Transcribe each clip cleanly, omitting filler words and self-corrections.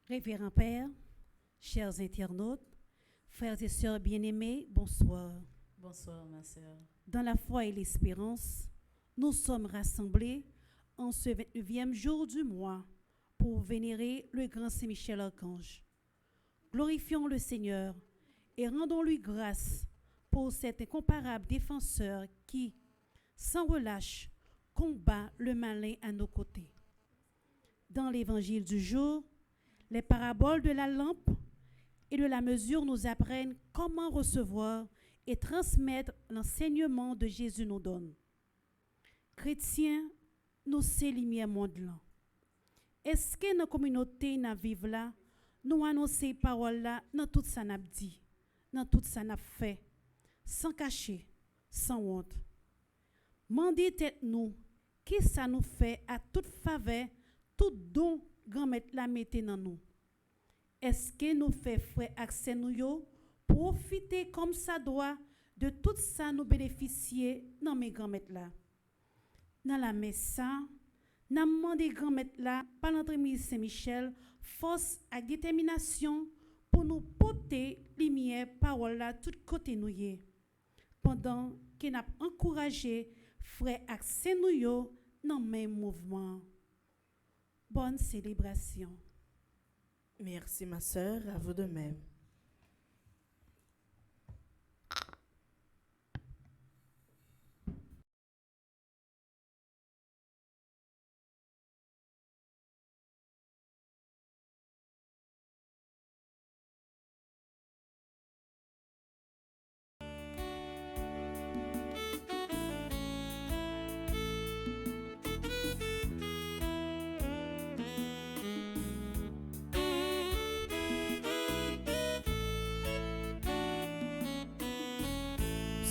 Révérend Père, chers internautes, frères et sœurs bien-aimés, bonsoir. Bonsoir, ma sœur. Dans la foi et l'espérance, nous sommes rassemblés en ce 29e jour du mois pour vénérer le grand Saint-Michel Archange. Glorifions le Seigneur et rendons-lui grâce pour cet incomparable défenseur qui, sans relâche, combat le malin à nos côtés. Dans l'évangile du jour, les paraboles de la lampe et de la mesure nous apprennent comment recevoir et transmettre l'enseignement de Jésus nous donne. Chrétiens, nous sommes lumière monde là. Est-ce que nos communautés n'a vivent là, nous annoncer paroles là dans tout ça n'a dit, dans tout ça n'a fait, sans cacher, sans honte. Mandez tête nous, qui ça nous fait à toute faveur, tout don grand-mère la mette dans nous. Est-ce que nous fait frère accès nous yo profiter comme ça doit de tout ça nous bénéficier dans mes grand-mère là. Dans la messe n'a demandé grand-mère là par l'entremise Saint-Michel force et détermination pour nous porter lumière parole là tout côté nous y. Pendant qu'il n'a encouragé frère accès nous yo dans même mouvement. Bonne célébration. Merci, ma sœur, à vous de même.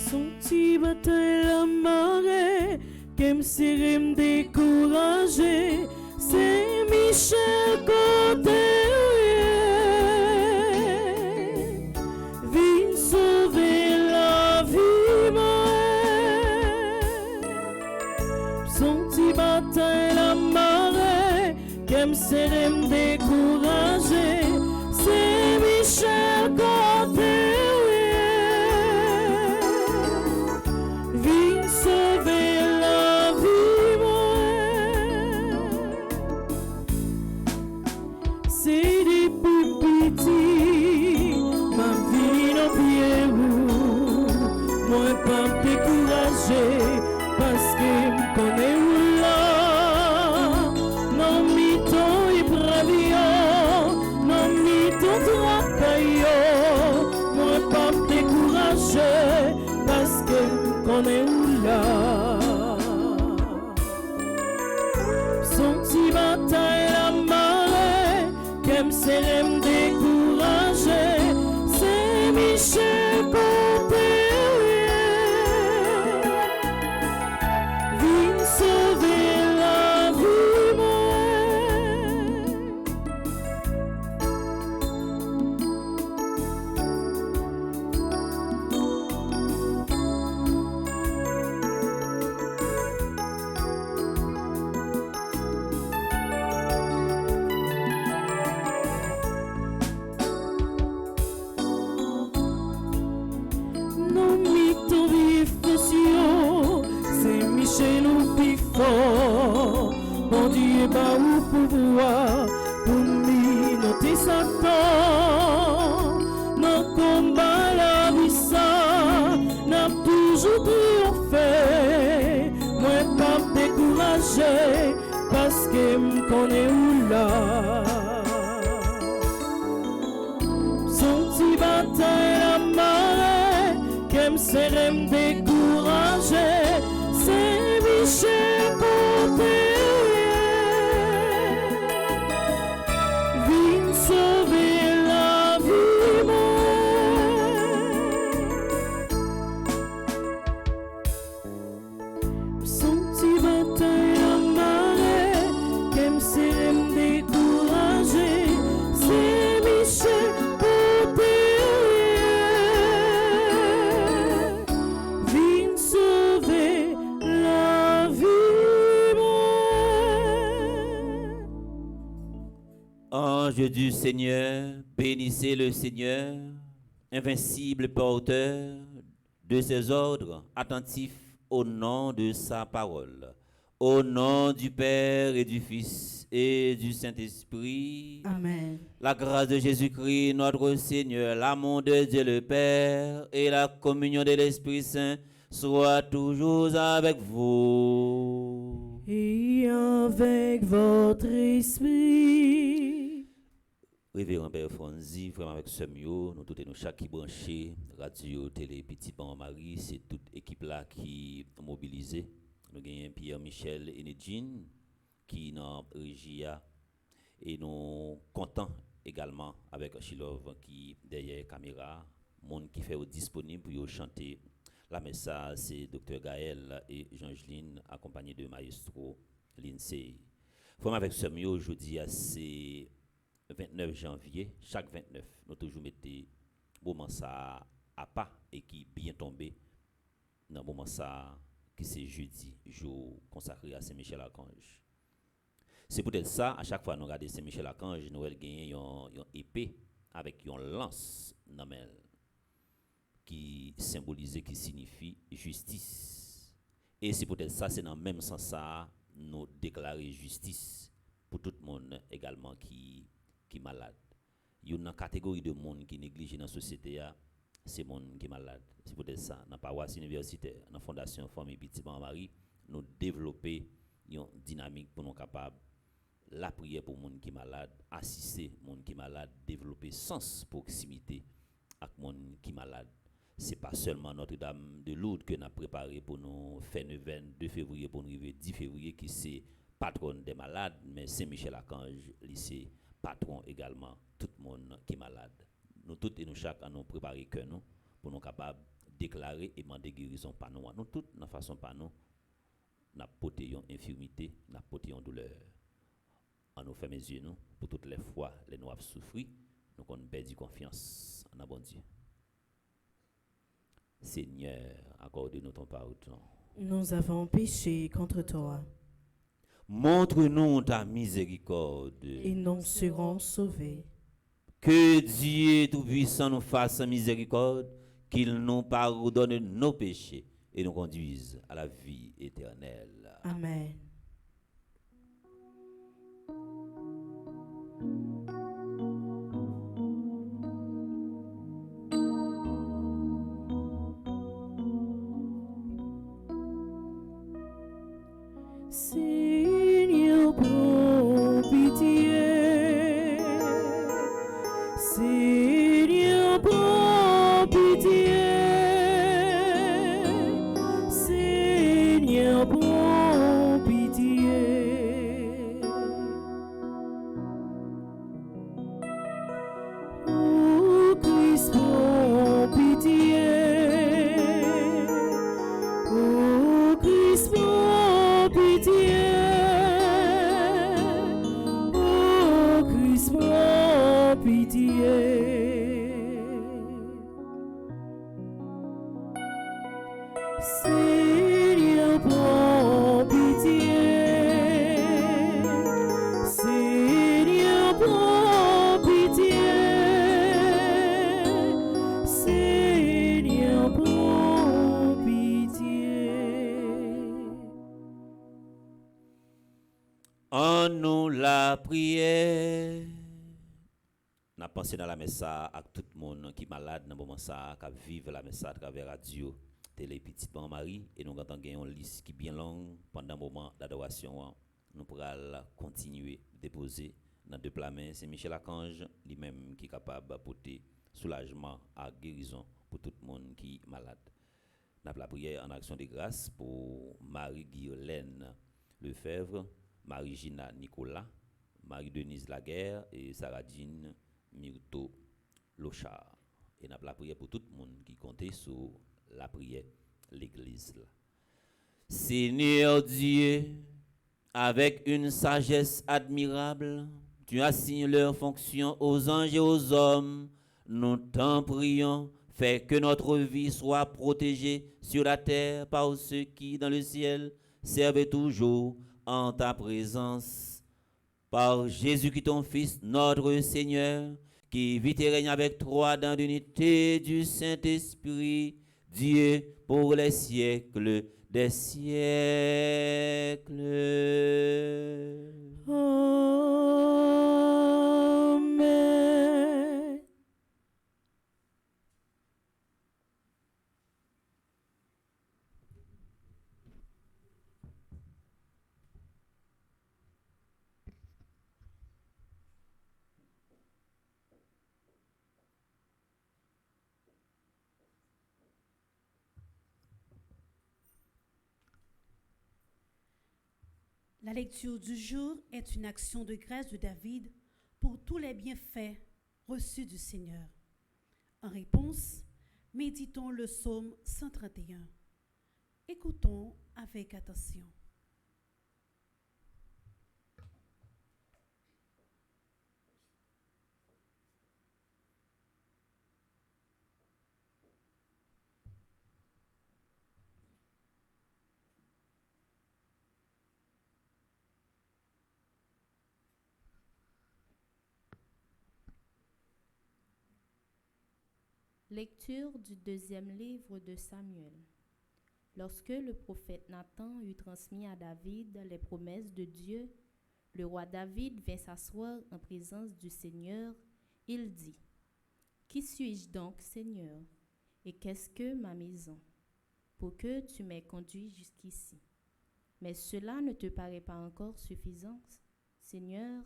Son petit bataille la marée, qu'aime serrer me décourager, c'est Michel Côté. Viens sauver la vie, son petit bataille la marée, qu'aime serrer me décourager, c'est Michel Côté. Parce que me connais où là, non mi-temps et bravio, non mi-temps travaillio, moi pas me décourager, parce que me connais où là. Son petit bataille la marée, qu'aime serrer me décourager, c'est Michel Côté. Bon Dieu, bah où pouvoir pour noter Satan. Dans combat la vie ça n'a toujours triomphé. Moi pas me décourager parce que me connais où là. Son petit bataille la marée qu'aime serrer me décourager, c'est Michel Côté. Viens sauver la vie, son petit bataille à marée, qu'aime serrer me décourager, c'est Michel Côté. Viens sauver la vie. Anges du Seigneur, bénissez le Seigneur, invincible porteur de ses ordres, attentif au nom de sa parole. Au nom du Père et du Fils et du Saint-Esprit. Amen. La grâce de Jésus-Christ, notre Seigneur, l'amour de Dieu le Père et la communion de l'Esprit Saint soient toujours avec vous. Et avec votre esprit. Révérend Père Franzi, vraiment avec Semio, nous tous et nous chaque qui branché, radio, télé, petit bon Marie, c'est toute équipe là qui est mobilisée. Nous avons Pierre-Michel et Nedjine qui dans Régia et nous comptons également avec Chilov qui derrière caméra, monde qui fait disponible pour chanter la message, c'est Dr Gaël et Jean-Geline accompagnés de Maestro Lindsay. Forme avec Semio aujourd'hui c'est 29 janvier, chaque 29, nous toujours mettons moment ça à pas et qui bien tombé dans moment ça qui c'est jeudi, jour consacré à Saint-Michel-Archange. C'est peut-être ça, à chaque fois nous regardons Saint-Michel-Archange, nous avons une épée avec une lance dans la main qui symbolise, qui signifie justice. Et c'est peut-être ça, c'est dans le même sens ça, nous déclarer justice pour tout le monde également qui malade. Il y a une catégorie de monde qui néglige dans la société, c'est le monde qui est malade. C'est peut-être ça. Dans la paroisse universitaire, dans la Fondation Famille Petit Ban Marie, nous développer une dynamique pour nous capables la prière pour les gens qui sont malades, assister les gens qui sont malades, développer sens proximité avec les gens qui sont malades. Ce n'est pas seulement Notre-Dame de Lourdes que nous avons préparé pour nous faire le 22 février pour nous arriver 10 février qui c'est patronne des malades, mais Saint-Michel-Archange, lycée patron également, tout le monde qui est malade. Nous tous et nous chaque nous préparer que nous pour nous capables de déclarer et demander guérison par nous. Nous tous, de façon par nous, nous porté une infirmité, nous porté une douleur. On nous fait mes yeux nous pour toutes les fois les nous avons souffert, nous avons perdu confiance en bon Dieu. Seigneur, accorde-nous ton pardon. Nous avons péché contre toi Montre-nous ta miséricorde. et nous serons sauvés. Que Dieu Tout-Puissant nous fasse miséricorde, qu'il nous pardonne nos péchés et nous conduise à la vie éternelle. Amen. Seigneur, prends pitié. Seigneur, prends pitié. Seigneur, prends pitié. Oh Christ, prends pitié. Oh Christ, prends pitié. Oh Christ, prends pitié. Seigneur, prends pitié. Seigneur, prends pitié. Seigneur, prends pitié. En nous la prière. N'a pensé dans la messe à tout le monde qui est malade dans le moment ça, qui vivent la messe à travers radio, télé Petit Ban Marie, et nous avons une liste qui est bien longue pendant le moment d'adoration. Nous pourrons continuer à déposer dans deux plats mains. C'est Saint-Michel-Archange lui-même qui est capable d'apporter soulagement à guérison pour tout le monde qui est malade. Nous avons la prière en action de grâce pour Marie-Guirlaine Lefebvre, Marie-Gina Nicolas, Marie-Denise Laguerre et Sarah-Jean Myrto Lochard. Et nous avons la prière pour tout le monde qui compte sur la prière, l'église. Seigneur Dieu, avec une sagesse admirable, tu assignes leurs fonctions aux anges et aux hommes. Nous t'en prions, fais que notre vie soit protégée sur la terre par ceux qui, dans le ciel, servent toujours en ta présence. par Jésus-Christ ton Fils, notre Seigneur, qui vit et règne avec toi dans l'unité du Saint-Esprit, Dieu pour les siècles des siècles. Amen. La lecture du jour est une action de grâce de David pour tous les bienfaits reçus du Seigneur. En réponse, méditons le psaume 131. Écoutons avec attention. Lecture du deuxième livre de Samuel. Lorsque le prophète Nathan eut transmis à David les promesses de Dieu, le roi David vint s'asseoir en présence du Seigneur. Il dit, « Qui suis-je donc, Seigneur, et qu'est-ce que ma maison, pour que tu m'aies conduit jusqu'ici? Mais cela ne te paraît pas encore suffisant, Seigneur,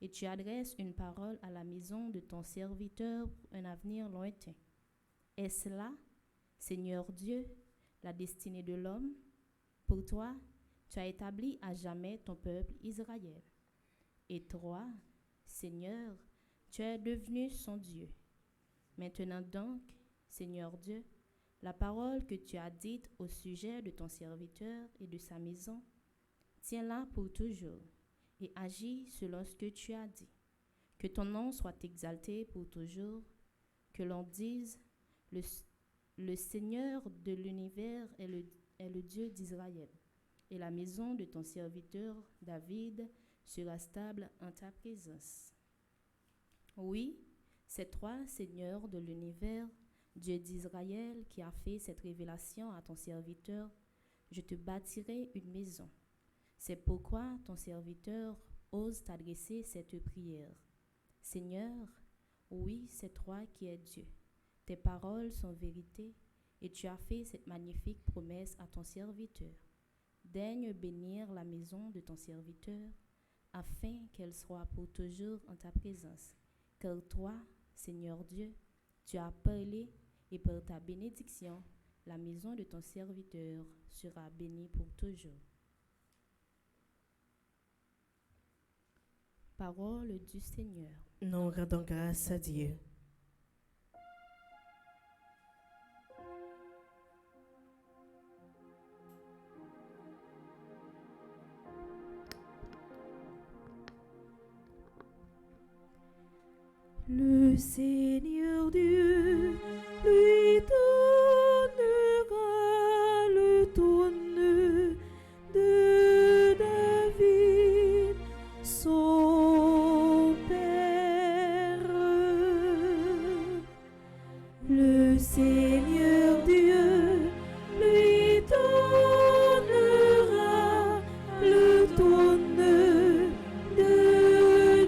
et tu adresses une parole à la maison de ton serviteur pour un avenir lointain. Est-ce là, Seigneur Dieu, la destinée de l'homme? Pour toi, tu as établi à jamais ton peuple Israël. Et toi, Seigneur, tu es devenu son Dieu. Maintenant donc, Seigneur Dieu, la parole que tu as dite au sujet de ton serviteur et de sa maison, tiens-la pour toujours et agis selon ce que tu as dit. Que ton nom soit exalté pour toujours, que l'on dise, le Seigneur de l'univers est le Dieu d'Israël, et la maison de ton serviteur David sera stable en ta présence. Oui, c'est toi, Seigneur de l'univers, Dieu d'Israël, qui a fait cette révélation à ton serviteur. Je te bâtirai une maison. C'est pourquoi ton serviteur ose t'adresser cette prière. Seigneur, oui, c'est toi qui es Dieu. Tes paroles sont vérité, et tu as fait cette magnifique promesse à ton serviteur. Daigne bénir la maison de ton serviteur, afin qu'elle soit pour toujours en ta présence. Car toi, Seigneur Dieu, tu as parlé, et par ta bénédiction, la maison de ton serviteur sera bénie pour toujours. Parole du Seigneur. Nous rendons grâce à Dieu. Le Seigneur Dieu lui donnera le trône de David, son père. Le Seigneur Dieu lui donnera le trône de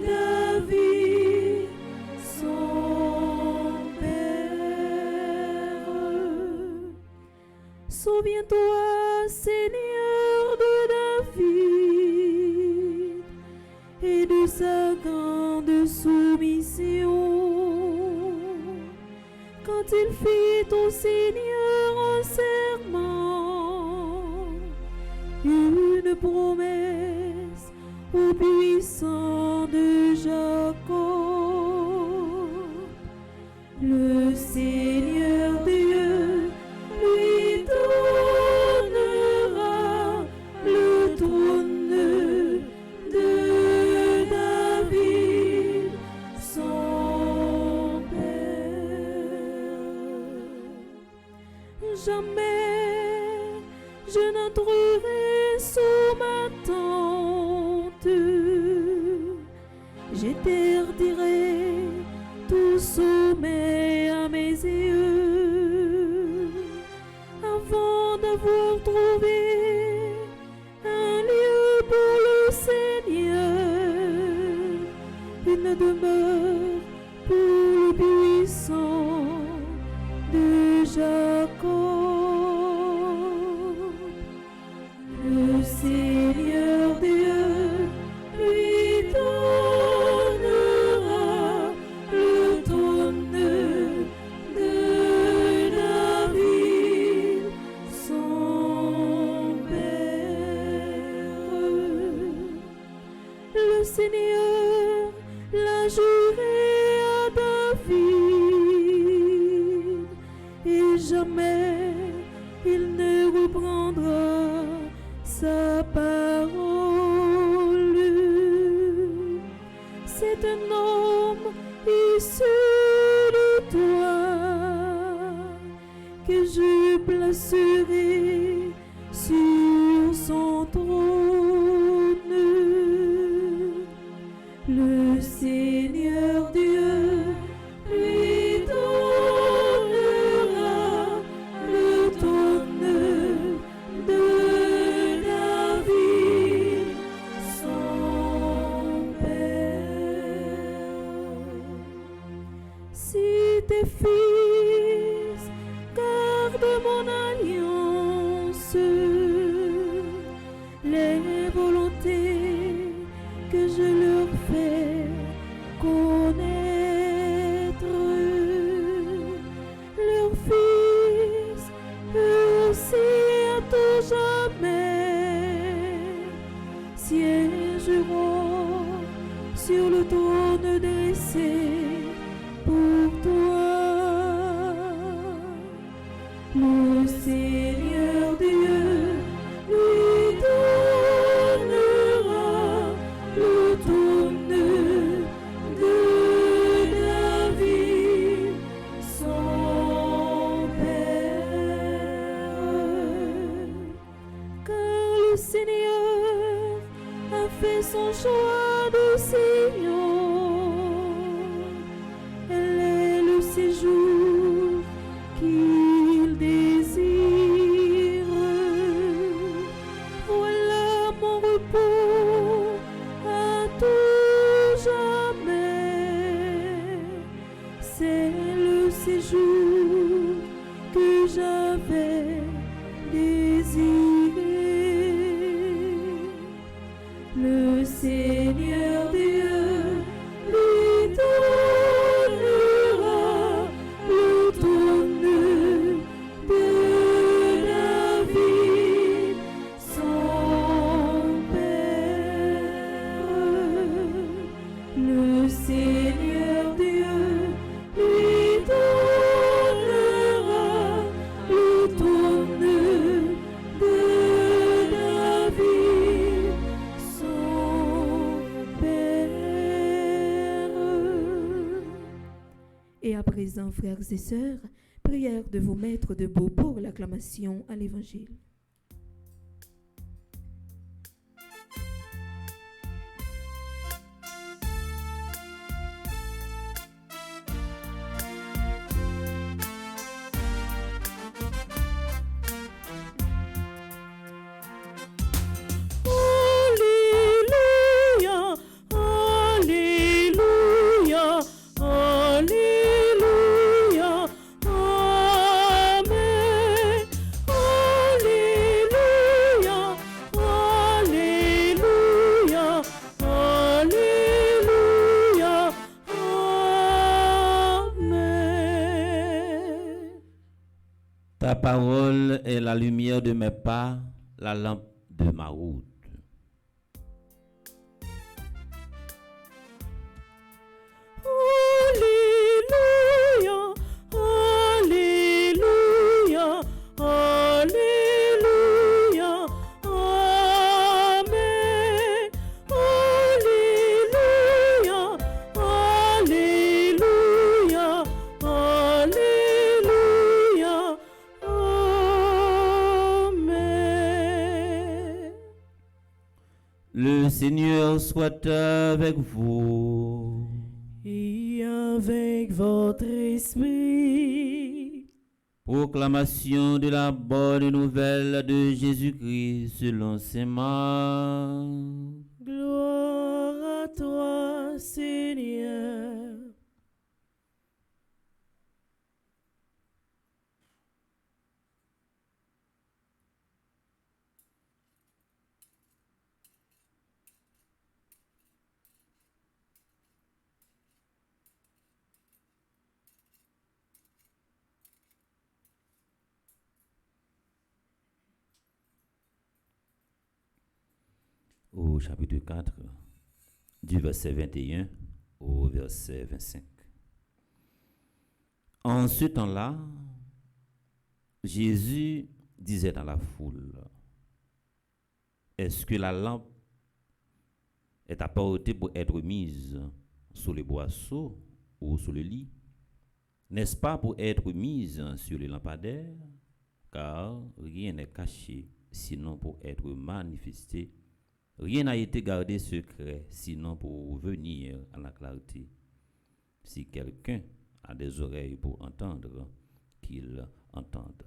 David, son père. Souviens-toi, Seigneur de David, et de sa grande soumission, quand il fit au Seigneur un serment, une promesse au puissant de Jacob. Le Seigneur Dieu lui donnera le trône de David, son père. Jamais je n'entrerai sous ma tente interdirait tout sommeil à mes yeux avant d'avoir trouvé un lieu pour le Seigneur, une demeure pour le puissant de Jacob. Le Seigneur Dieu lui donnera le trône de David, son père. Le Seigneur l'a juré à David, et jamais il ne reprendra sa parole. C'est un homme issu de toi que je placerai sur son trône. Le Seigneur Dieu lui donnera le trône de David, son père. Si tes fils gardent mon alliance, les volontés que je leur fais connaître, leurs fils, eux aussi à tout jamais, siégeront sur le trône dressé pour toi. Le Seigneur Dieu lui donnera le trône de David, son père. Car le Seigneur a fait son choix de Sion. Elle est le séjour qu'il désire. Voilà mon repos à tout jamais. C'est le séjour que j'avais désiré. Le Seigneur Dieu lui donnera le trône de David, son père. Le Seigneur Dieu lui donnera le trône de David, son père. Et à présent, frères et sœurs, prière de vous mettre debout pour l'acclamation à l'Évangile. Alléluia, Alléluia, Alléluia, Amen. Alléluia, Alléluia, Alléluia, Amen. Ta parole est la lumière de mes pas, la lampe de ma route. Alléluia, Alléluia, Alléluia, Amen. Alléluia, Alléluia, Alléluia, Amen. Le Seigneur soit avec vous. Et avec votre esprit. Proclamation de la bonne nouvelle de Jésus-Christ selon saint Marc. Gloire à toi, Seigneur. Au chapitre 4, du verset 21 au verset 25. En ce temps-là, Jésus disait à la foule, est-ce que la lampe est apportée pour être mise sous les boisseaux ou sous le lit? N'est-ce pas pour être mise sur les lampadaires? Car rien n'est caché, sinon pour être manifesté. Rien n'a été gardé secret, sinon pour venir à la clarté. Si quelqu'un a des oreilles pour entendre, qu'il entende.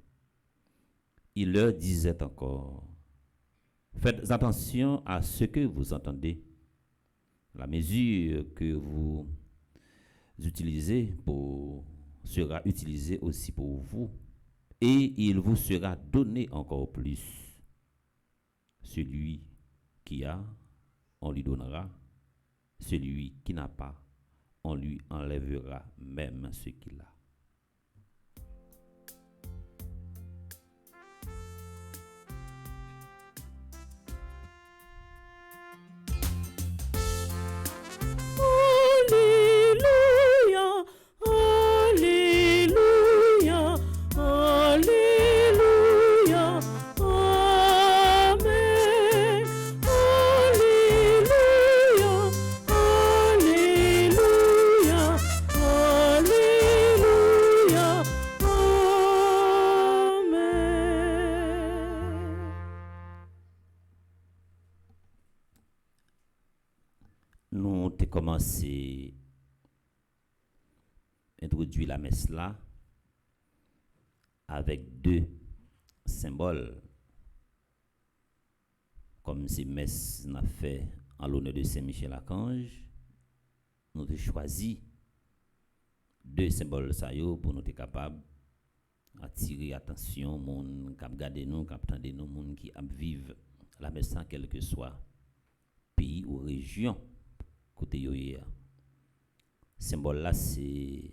Il leur disait encore, faites attention à ce que vous entendez. La mesure que vous utilisez sera utilisée aussi pour vous, et il vous sera donné encore plus. Celui qui a, on lui donnera. Celui qui n'a pas, on lui enlèvera même ce qu'il a. Alléluia, Alléluia, Alléluia, Amen. Alléluia, Alléluia, Alléluia, Amen. Nous avons commencé à introduire la messe là avec deux symboles. Comme ces messes n'a fait en l'honneur de Saint-Michel-Archange, nous avons choisi deux symboles ça yo pour nous être capables d'attirer l'attention moun qui regarder nous, qui attendent nous, moun qui vivent la messe quel que soit pays ou région côté yo hier. Symbole là c'est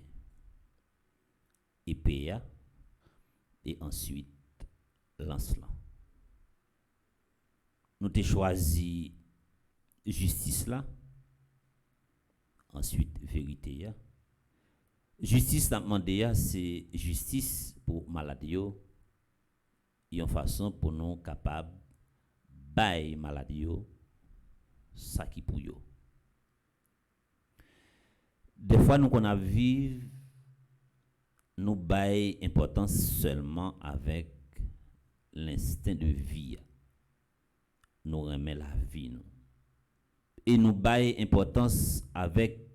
épée et ensuite lance là. Nous avons choisi justice là, ensuite vérité. Justice n'a demandé c'est justice pour maladie yo, une façon pour nous capable bail maladie yo ça qui pour yo. Des fois nous qu'on a vivre nous bail importance seulement avec l'instinct de vie. Nous remet la vie nous. Et nous bail importance avec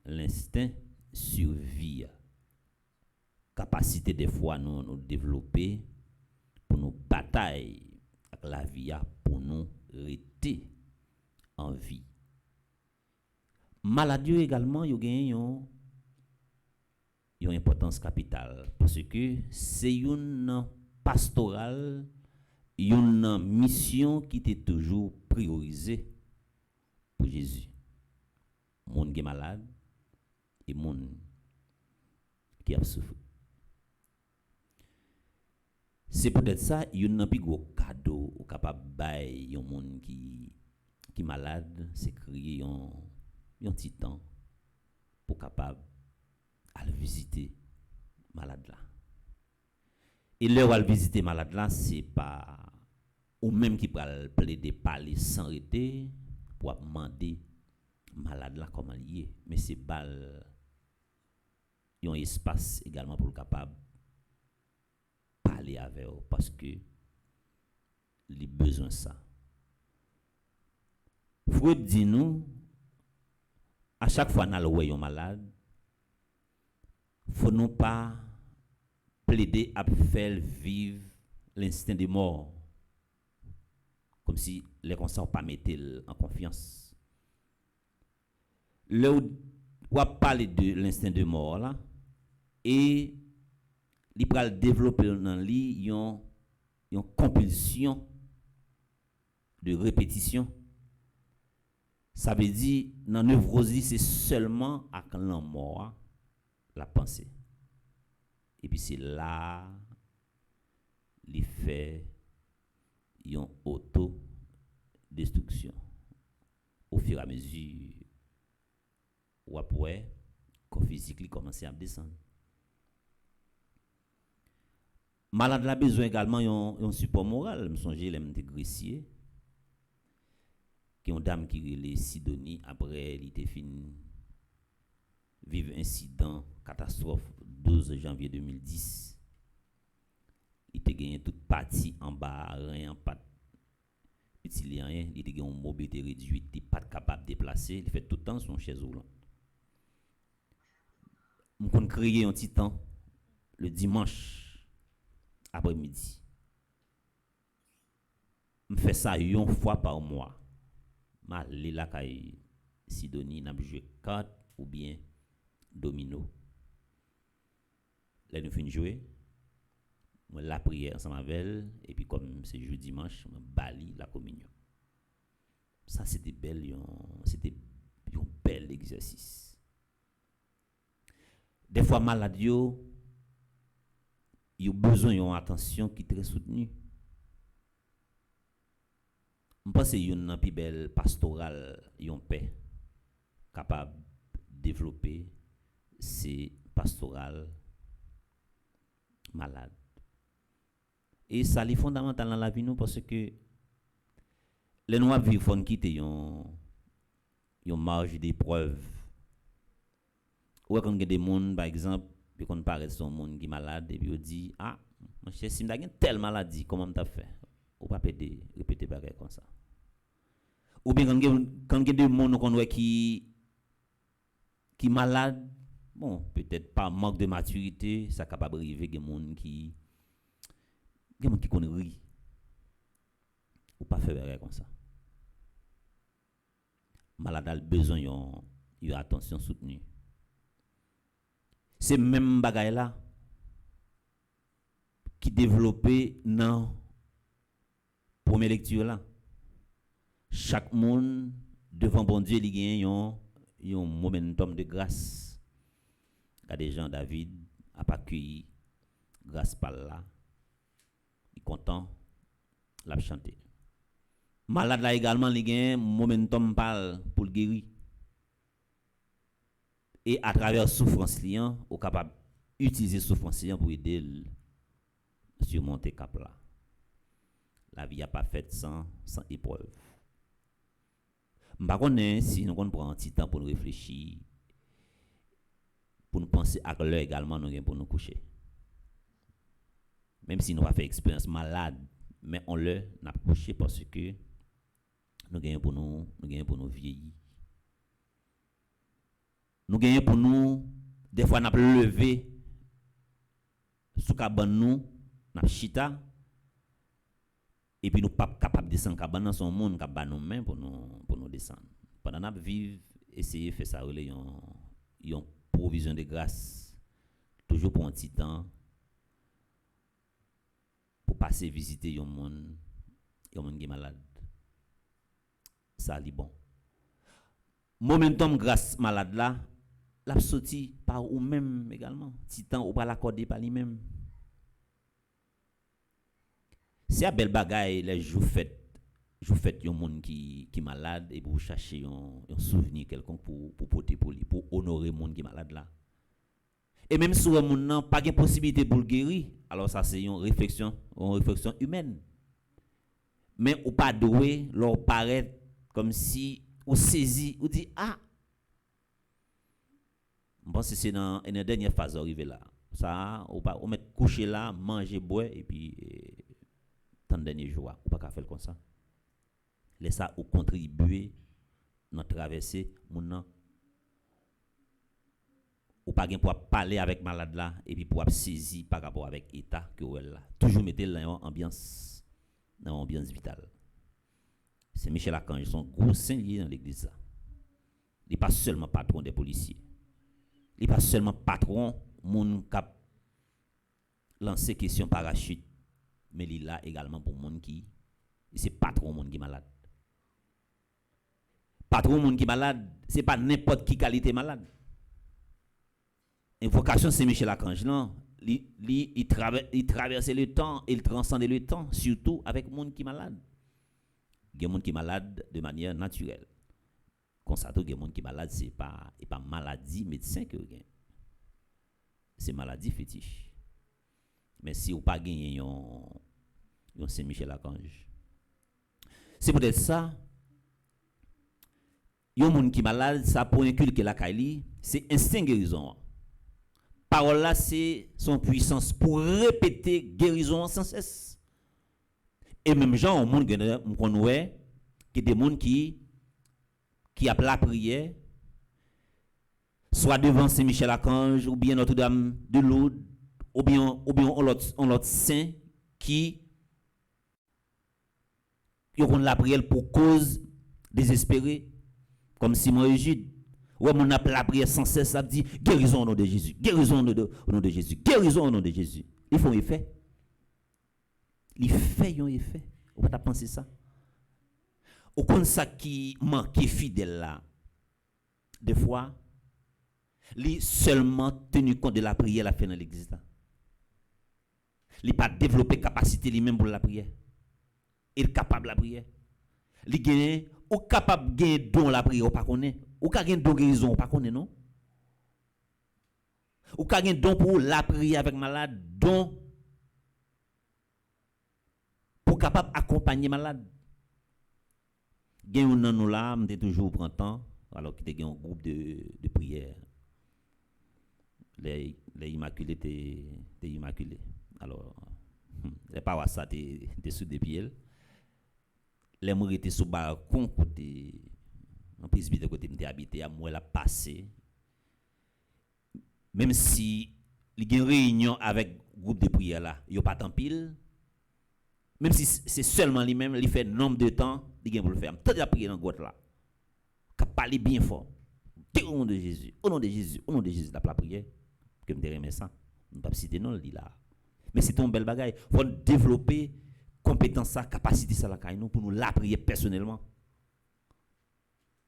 l'instinct survie. Capacité des fois nous développer pour nous batailler avec la vie pour nous rester en vie. Maladie également yo gagne une importance capitale parce que c'est une pastorale, une mission qui était toujours priorisée pour Jésus. Monde qui est malade et monde qui a souffert. C'est peut-être ça, il y a un plus gros cadeau ou capable bail un monde qui malade, c'est créer un petit temps pour capable aller visiter malade là. Et l'heure à visiter malade là, c'est pas ou même qui peut plaider parler sans arrêter pour demander malade là comment il est, mais c'est bal un espace également pour le capable parler avec eux parce que les besoins ça Freud dit nous, à chaque fois qu'on a un malade, faut nous pas plaider à faire vivre l'instinct de mort. Comme si les conscients pas mettre en confiance. Là où on parle de l'instinct de mort là, et il va développer dans lui une compulsion de répétition. Ça veut dire dans la névrose, c'est seulement à quand la mort la pensée. Et puis c'est là il fait une auto-destruction. Au fur et à mesure où après, le physique commence à descendre. Malade a besoin également d'un support moral. Je me souviens, il était grecier. Qui une dame qui est Sidonie, après, il était fini vivre incident, catastrophe, 12 janvier 2010. Il était gagné toute partie en bas, rien, pas utile rien. Il était gagné une mobilité réduite, il n'était pas capable de déplacer. Il fait tout le temps son chaise roulante. On a créé un petit temps le dimanche après-midi. Je fais ça une fois par mois. Je vais là à Sidonie, je joue cartes ou bien domino. Là, nous finissons jouer. La prière ensemble avec elle. Et puis, comme c'est jeudi dimanche, je bali la communion. Ça, c'était un bel exercice. Des fois, malade, il a besoin d'une attention qui est très soutenue. Je pense que c'est une plus belle pastorale, une paix capable de développer ces pastorales malades. Et ça est fondamental dans la vie nous parce que les noirs vivent font quitter une marge d'épreuve. Ou quand il y a des gens, par exemple, puis qu'on paraît son monde qui est malade et puis on dit ah, mon cher, si m'as telle maladie, comment t'as fait? Ou pas répéter bagarre comme ça. Ou bien quand il y a des gens qui malade, bon, peut-être pas manque de maturité, ça capable arriver des gens qui connaissent rire. Ou pas faire bagarre comme ça. Malade a besoin d'une attention soutenue. C'est même bagaille là qui développé dans première lecture là. Chaque monde devant bon Dieu il gagne un momentum de grâce. Regardez Jean David a pas accueilli grâce par là. Il content l'a chanter. Malade là également il gagne momentum par pour le guérir. Et à travers souffrance liant, on est capable d'utiliser souffrance liant pour aider à surmonter cap là. La vie n'est pas faite sans épreuve. Par contre, si nous prenons un petit temps pour nous réfléchir, pour nous penser à l'heure également, nous pour nous coucher. Même si nous avons fait expérience malade, mais on l'a couché parce que nous gagnons pour nous vieillir. Nous gagnons pour nous, des fois, nous levé sous cabane nous, nous chita, et puis nous pas capable de descendre cabane dans son monde, cabane nous main pour nous descendre. Pendant nous vivre, essayer de faire ça, il y a une provision de grâce, toujours pour un petit temps, pour passer visiter un monde qui est malade. Ça, c'est bon. Momentum grâce malade là, l'a sorti par ou même également. Titan ou pas l'accorder par lui-même. C'est un bel bagaille les jours fait un monde qui malade et pour chercher un souvenir quelconque pour porter pour lui, pour honorer monde qui malade là. Et même si un monde n'a pas de possibilité pour le guérir, alors ça c'est une réflexion humaine. Mais ou pas doué, leur paraît comme si ou saisi ou dit ah. Je pense que c'est dans une dernière phase arrivé là. Ça, on met coucher là, manger, boire et puis tant dernier jour, ou pas faire comme ça. Laisse ça ou contribuer dans traverser moun nan. Ou pas gen pour parler avec malade là et puis pour saisir par rapport avec état que elle là. Toujours mettre dans ambiance vitale. C'est Michel Archange, son gros saint lié dans l'église là. Il n'est pas seulement patron des policiers. Il n'est pas seulement patron moun k'ap lancer question parachute, mais il est là également pour moun qui c'est patron moun qui malade. Patron moun qui malade, c'est pas n'importe qui qualité malade. Invocation c'est Michel Archange non, il traverse le temps, il transcende le temps, surtout avec moun qui malade. Il y a moun qui malade de manière naturelle. Constater que moun qui malade c'est pas maladie médecin que gagne. C'est maladie fétiche. Mais si ou pas gagné yon Saint Michel Archange. C'est peut-être ça. Yon moun qui malade ça pour inculquer la kaili, c'est instinct guérison. Parole là c'est son puissance pour répéter guérison sans cesse. Et même gens moun qu'on ouais que des moun qui a la prière soit devant Saint Michel Archange ou bien Notre-Dame de Lourdes ou bien on l'autre saint qui ont la prière pour cause désespérée comme Simon Egide. Ouais, mon a la prière sans cesse, ça dit guérison au nom de Jésus, guérison au nom de Jésus, guérison au nom de Jésus. Ils font effet. Ils font un effet. On va penser ça. Au compte ça qui manque fidèle là, des fois, il seulement tenu compte de la prière la fin dans l'église. Il pas développé capacité lui-même pour la prière. Il est capable de la prière. Il gagne ou capable de gagner don la prière ou pas connaît. Ou ka gen don guérison ou pas connaît non? Ou ka gen don pour la prière avec malade, don pour capable accompagner malade. Gen nan nou là, m'te toujours prend temps alors qu'il était un groupe de prière. Les immaculés étaient immaculés. Alors les parois ça t'es sous des pieds. Les mourir étaient sous balcon côté en presbytère côté m'était habité à moi la passé. Même si il y a une réunion avec groupe de prière là, il y a pas tant pile. Même si c'est seulement lui-même, il fait nombre de temps, il gagne pour le faire. Tant de prier dans grotte là. Qu'a parler bien fort. Au nom de Jésus, au nom de Jésus, au nom de Jésus, la prière que me remet ça. On pas citer non li là. Mais c'est un bel bagage. Faut développer compétence ça, capacité ça la caille nous pour nous la prier personnellement.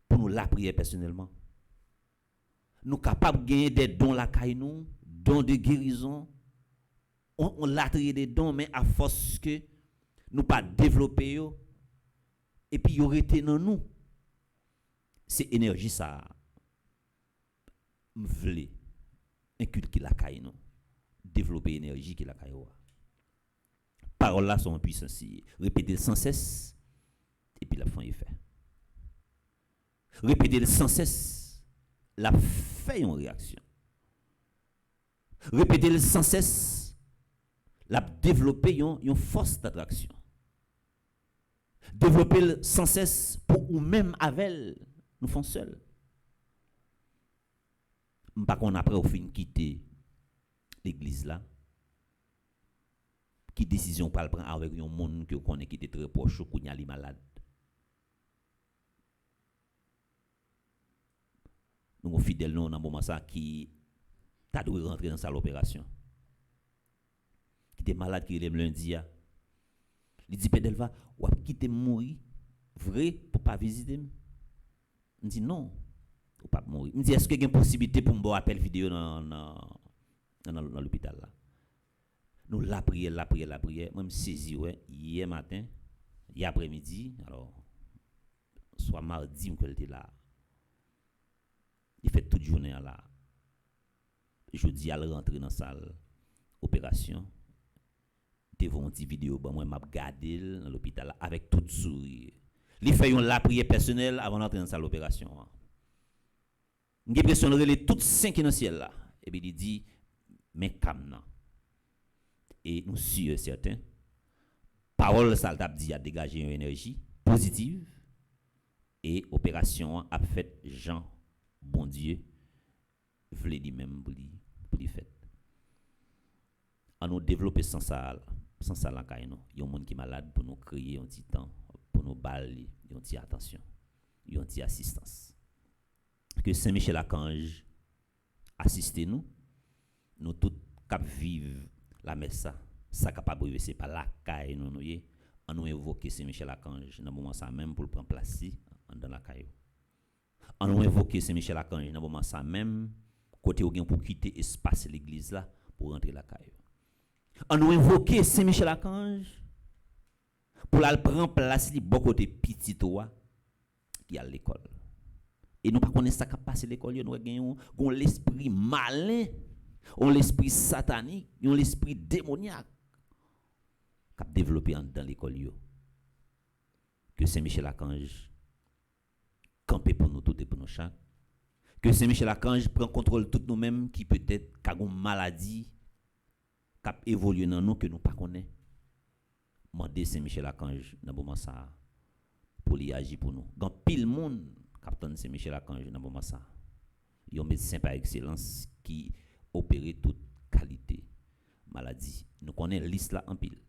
Pour nous la prier personnellement. Nous capables de gagner des dons la caille nous, dons de guérison. On l'a trié des dons mais à force que nous pas développer yo et puis yo rete dans nous. C'est énergie ça m'vle inculquer la caille nous. Développer énergie qui la caille. Paroles là sont puissantes. Répéter sans cesse et puis la fin est fait. Répéter sans cesse, la fait une réaction. Répéter sans cesse, la développer une force d'attraction. Développer sans cesse pour ou même avec nous font seuls. Par contre après au fin quitter l'église là. Qui décision pas le prendre avec un monde que connaît qui était très proche ou qui est malade. Nous fidèles nous dans moment ça qui t'a dû rentrer dans salle opération. Qui était malade qui l'aime lundi a. Il dit Pedelva, ou a quitter mourir vrai pour pas visiter. Il dit non, ou pas mourir. Il dit est-ce qu'il y a une possibilité pour me voir appel vidéo dans l'hôpital là. Nous la prière, même saisi ouais hier matin, hier après-midi, alors soit mardi que était là. Il fait toute journée là. Jeudi elle rentre dans salle opération. Devant une vidéo ben moi m'a regarder dans l'hôpital avec tout sourire. Il fait la prière personnelle avant d'entrer dans salle opération. J'ai l'impression de relire tout saint qui dans ciel là et puis il dit mais calme. Et nous sommes certains, parole ça t'a dit à dégager une énergie positive Et opération a fait Jean, bon Dieu, voulait lui-même pour lui faire. On nous développer sans ça la caille nous. Il y a un monde qui est malade pour nous créer un petit temps, pour nous baler, une petite attention, une petite assistance. Que Saint-Michel Archange assiste nous tous cap vivre la messe ça capable de c'est pas la caille nous on nous invoquer Saint-Michel Archange dans moment ça même pour prendre place dans la caille. On nous invoquer Saint-Michel Archange dans moment ça même côté ou pour quitter espace l'église là pour rentrer la caille. On nous invoquer Saint-Michel Archange pour la prendre place li bon côté petit toi qui à l'école. Et nous pas connaître ça qui passe l'école, nous gagnons l'esprit malin, on l'esprit satanique, on l'esprit démoniaque qui a développé dans l'école. Que Saint-Michel Archange campe pour nous tous et pour nous chaque. Que Saint-Michel Archange prend contrôle de nous-mêmes qui peut-être a une maladie qui a évolué dans nous que nous pas connaît. Mandez Saint-Michel Archange dans moment ça pour lui agir pour nous. Dans pile monde Capitaine Saint-Michel Archange dans moment ça. Il y a un médecin par excellence qui opère toute qualité maladie. Nous connaissons liste là en pile.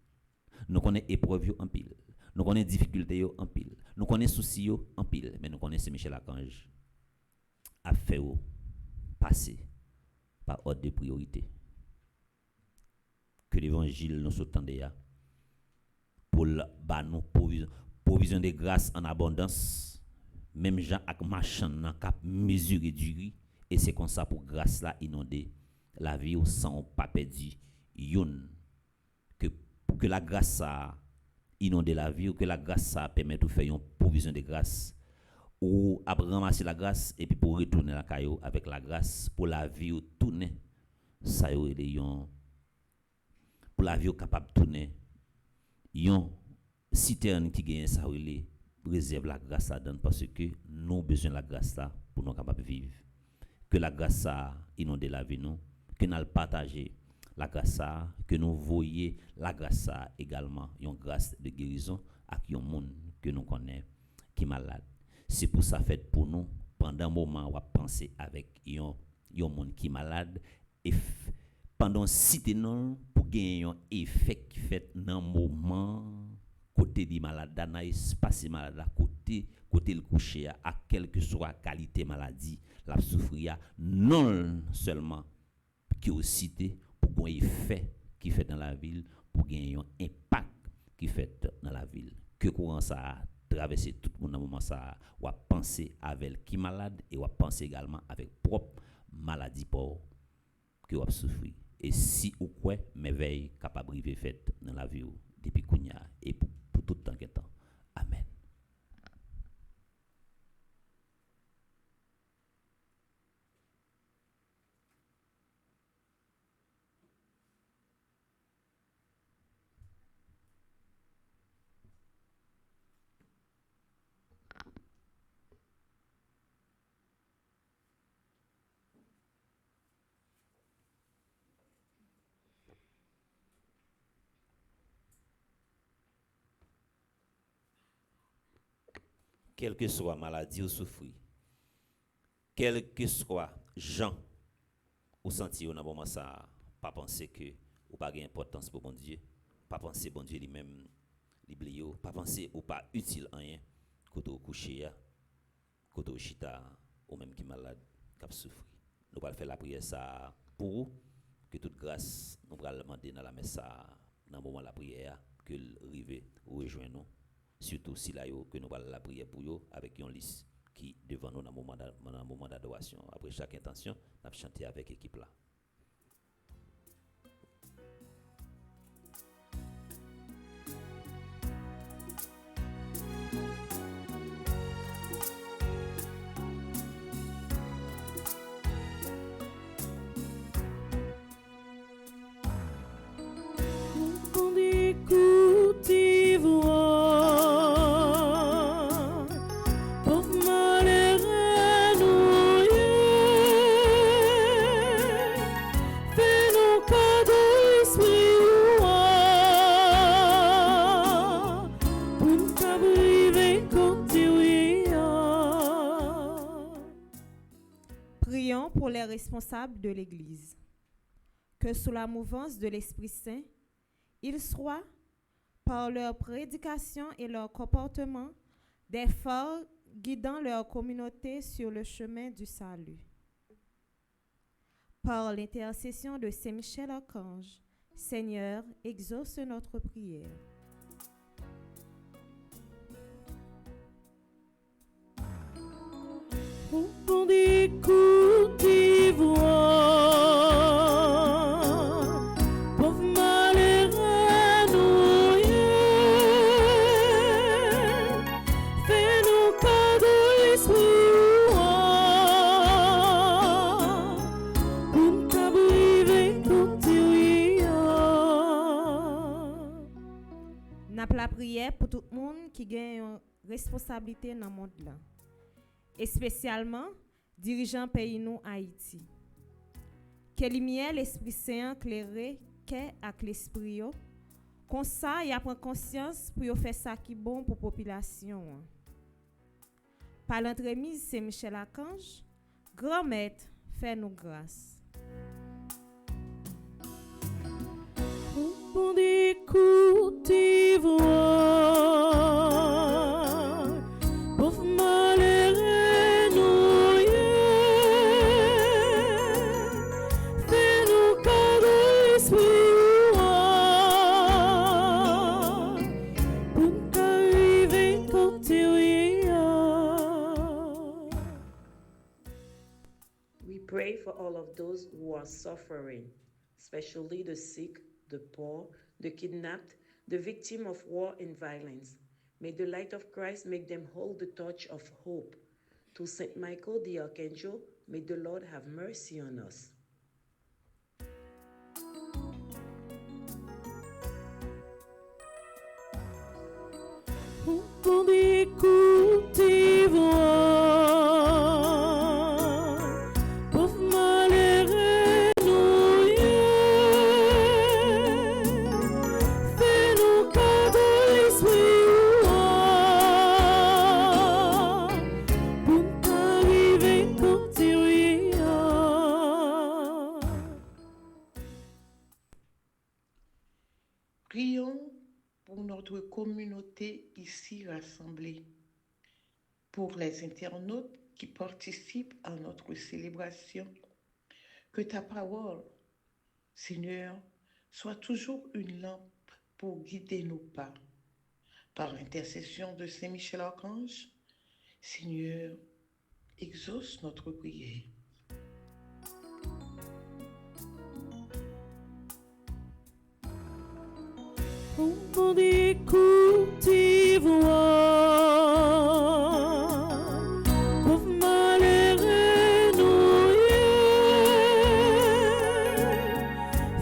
Nous connaissons épreuve en pile. Nous connaissons difficultés en pile. Nous connaissons soucis en pile, mais nous connaissons Saint-Michel Archange a fait passer par ordre de priorité. Que l'évangile nous s'entende pour ba nous provision de grâce en abondance. Même gens ak machin nan cap mesurer du riz et c'est comme ça pour grâce là inonder la vie au sans pas perdu yon que la grâce ça inonder la vie ou que la grâce ça permet de faire une provision de grâce ou après ramasser la grâce et puis pour retourner la caillou avec la grâce pour la vie ou tourner ça yon pour la vie capable tourner yon citerne qui gagne ça réserve la grâce à donner parce que nous avons besoin de la grâce là pour nous capables de vivre. Que la grâce a inondé la vie nous, que nous partager la grâce a, que nous voyons la grâce a également une grâce de guérison à qui un monde que nous connaissons qui est malade. C'est pour ça fait pour nous pendant un moment on va penser avec un monde qui est malade et pendant citer non pour gagner un effet qui fait dans moment côté di malade dans espace malade à côté le coucher à quelle que soit qualité maladie la souffrir non seulement qui au cité pour un effet qui fait dans la ville pour gagner un impact qui fait dans la ville que courant ça traverser tout le monde dans moment ça ou à penser avec qui malade et ou à penser également avec propre maladie pour que ou souffrir et si ou quoi merveille capable arriver fait dans la vie depuis kounya et pour tout temps que temps. Amen. Quelle que soit maladie ou souffrir, quel que soit gens ou sentir dans moment ça, pas penser que ou pas gain importance pour bon Dieu, pas penser bon Dieu lui-même liblio, pas penser ou pas utile rien, côté coucher, côté chita ou même qui malade, qui souffrir. Nous allons faire la prière ça pour que toute grâce nous allons demander dans la messe dans le moment de la prière que rive rejoindre nous. Surtout si là que nous allons la prière pour eux avec une liste qui devant nous dans le moment d'adoration. Après chaque intention, nous allons chanter avec l'équipe là. Pauvre malheureux, nous responsables de l'Église. Que sous la mouvance de l'Esprit Saint, ils soient, par leur prédication et leur comportement, des phares guidant leur communauté sur le chemin du salut. Par l'intercession de Saint Michel Archange, Seigneur, exauce notre prière. Au fond des Côtes d'Ivoire, pauvres malheureux nous fais-nous cadeau l'esprit pour t'abriver côté. N'a la prière pour tout le monde qui gagne une responsabilité dans le monde là. Et spécialement dirigeant pays nous Haïti. Que lumière l'Esprit Saint éclairé qu'est avec l'esprit yo. Comme ça, y a prend conscience pour faire ça qui bon pour population. Par l'entremise Saint Michel Archange, grand maître, fais nous grâce. Au fond des Côtes d'Ivoire, pauvres malheureux nous fais-nous cadeau l'esprit pour t'arriver côté. We pray for all of those who are suffering, especially the sick, the poor, the kidnapped, the victim of war and violence. May the light of Christ make them hold the torch of hope. To Saint Michael the Archangel, may the Lord have mercy on us. Au fond des Côtes d'Ivoire, pauvres malheureux nous fais-nous cadeau l'esprit pour t'arriver côté. Prions pour notre communauté ici rassemblée, pour les internautes qui participent à notre célébration. Que ta parole, Seigneur, soit toujours une lampe pour guider nos pas. Par l'intercession de Saint Michel Archange, Seigneur, exauce notre prière. Au fond des Côtes d'Ivoire, pauvres malheureux nous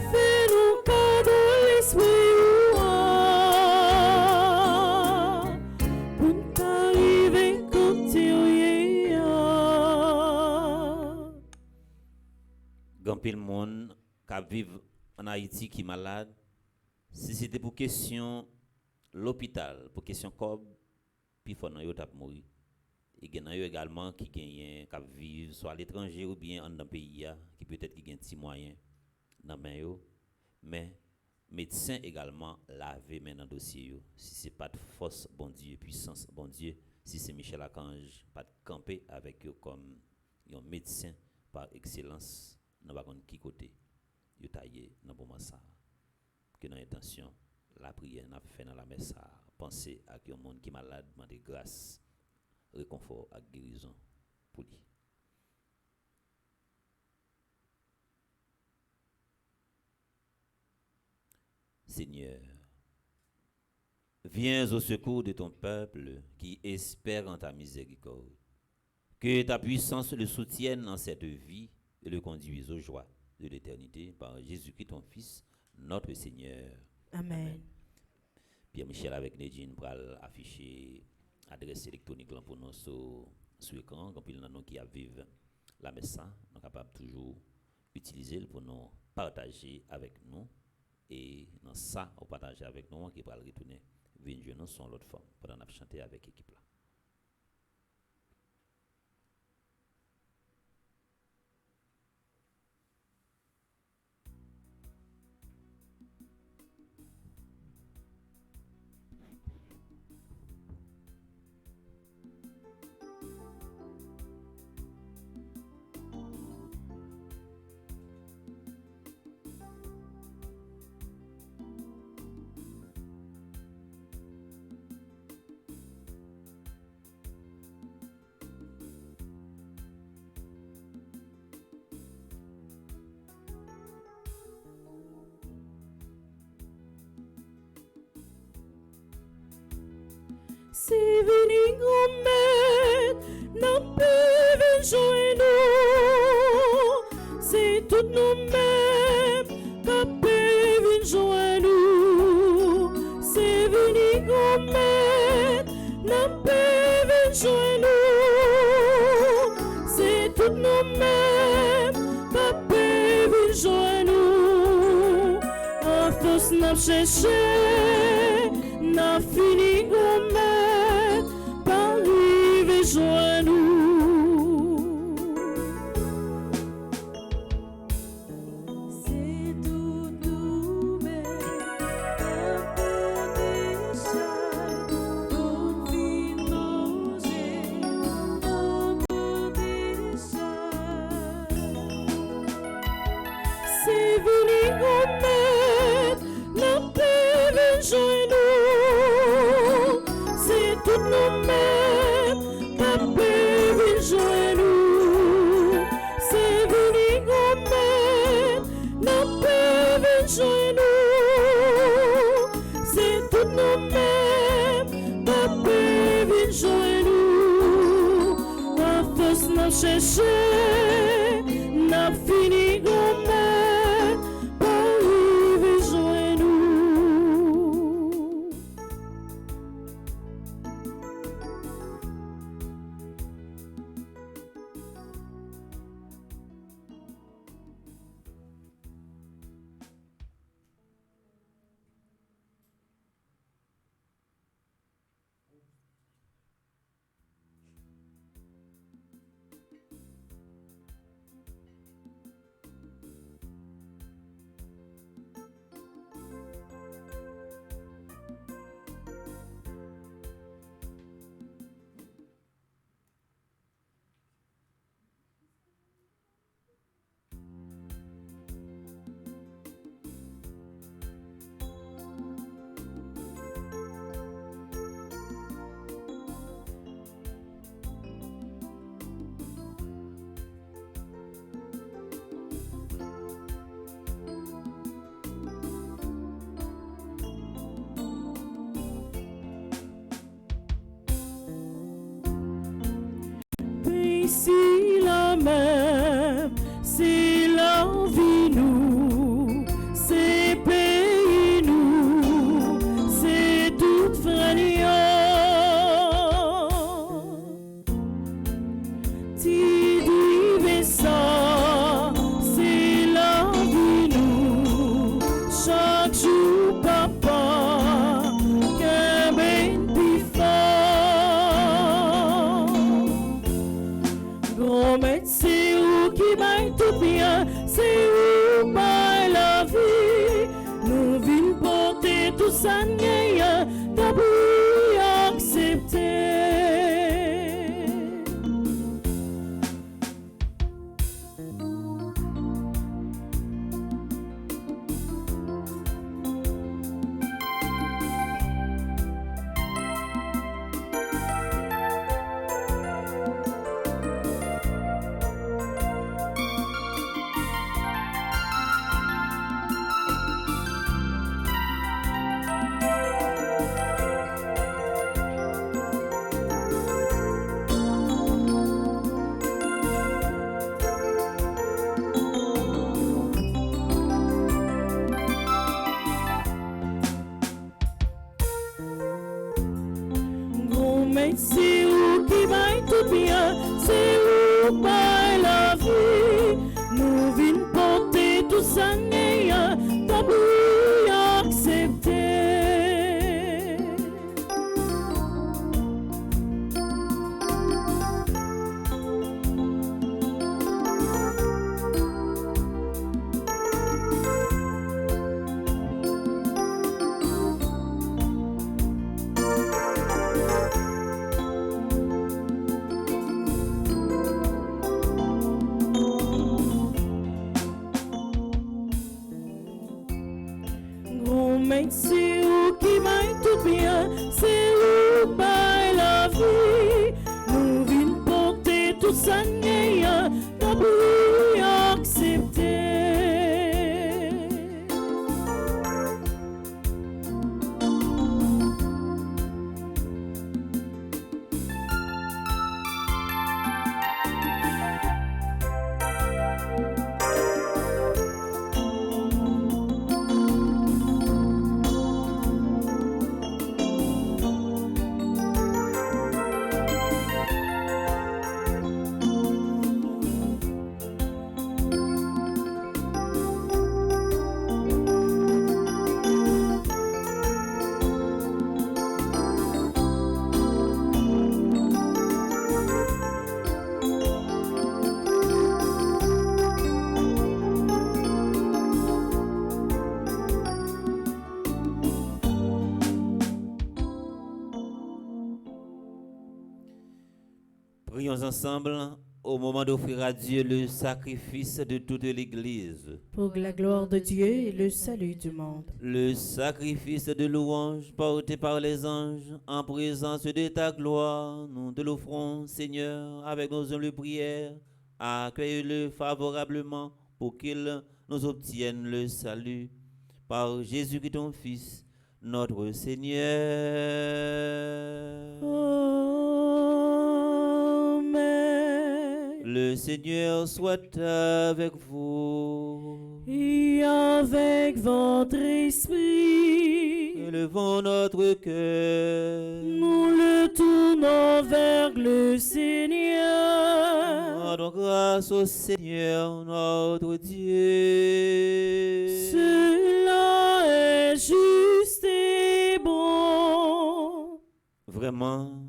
fais-nous cadeau l'esprit pour t'arriver côté. Grand pile monde qui vivent en Haïti qui malade. Si c'était pour question l'hôpital, pour question corps, puis faut nan yo tap mourir. Et gen nan yo également qui gagne qui vivent soit à l'étranger ou bien dans pays qui peut-être qui gagne petit moyen dans main yo, mais médecin également laver main dans dossier yo. Si c'est pas de force bon Dieu, puissance bon Dieu, si c'est Michel Archange pas de camper avec yo comme un médecin par excellence, n'a pas qui côté yo taillé dans moment ça. Que dans l'intention, la prière n'a fait dans la messe, penser à un monde qui est malade, demander grâce, réconfort et guérison pour lui. Seigneur, viens au secours de ton peuple qui espère en ta miséricorde. Que ta puissance le soutienne dans cette vie et le conduise aux joies de l'éternité par Jésus-Christ ton Fils, notre Seigneur. Amen. Pierre Michel avec Nedjine pour afficher adresse électronique pour nous sur l'écran. Quand il y a qui vivent la messe, nous sommes capables toujours utiliser pour nous partager avec nous. Et dans ça, on partage avec nous qui va le retourner. Venir nous sur l'autre forme pour nous chanter avec l'équipe là. C'est venu grand-mère, n'a pas vu jouer nous. C'est tout nous-mêmes, n'a pas vu jouer nous. C'est venu grand-mère, n'a pas vu jouer nous. C'est tout nous-mêmes, n'a pas vu jouer nous. En force n'a cherché, n'a fini grand-mère, par arriver joindre nous. C'est tout nous-mêmes, n'a porté ça, pour vivre manger, n'a porté ça. C'est venu grand-mère, n'a pas vu joindre nous. C'est tout nous-mêmes, n'a pas vu joindre nous. C'est venu grand-mère, n'a pas vu joindre nous. C'est tout nous-mêmes, n'a pas vu joindre nous. À force n'a cherché, n'a fini grand-mère, par arriver joindre nous. Si la même, c'est la vie nous, c'est pays nous, c'est toute franière. Tu dis ça, c'est la vie nous, chaque jour papa, qu'un ben grand-mère, c'est où qui m'aille tout bien, c'est où m'aille la vie. Nous vîmes porter tout ça, t'as pu accepter. Mais c'est où qui va tout bien, c'est où va la vie. Nous vîmes porter tout ça, t'as pu accepter. Mais c'est où qui va tout bien, c'est où va la vie. Nous vîmes porter tout ça, t'as pu accepter. Prions ensemble au moment d'offrir à Dieu le sacrifice de toute l'Église. Pour la gloire de Dieu et le salut du monde. Le sacrifice de louange porté par les anges en présence de ta gloire, nous te l'offrons, Seigneur, avec nos humbles prières. Accueille-le favorablement pour qu'il nous obtienne le salut. Par Jésus-Christ, ton Fils, notre Seigneur. Amen. Le Seigneur soit avec vous. Et avec votre esprit, Élevons notre cœur. nous le tournons vers le Seigneur. Rendons grâce au Seigneur notre Dieu. Cela est juste et bon. Vraiment,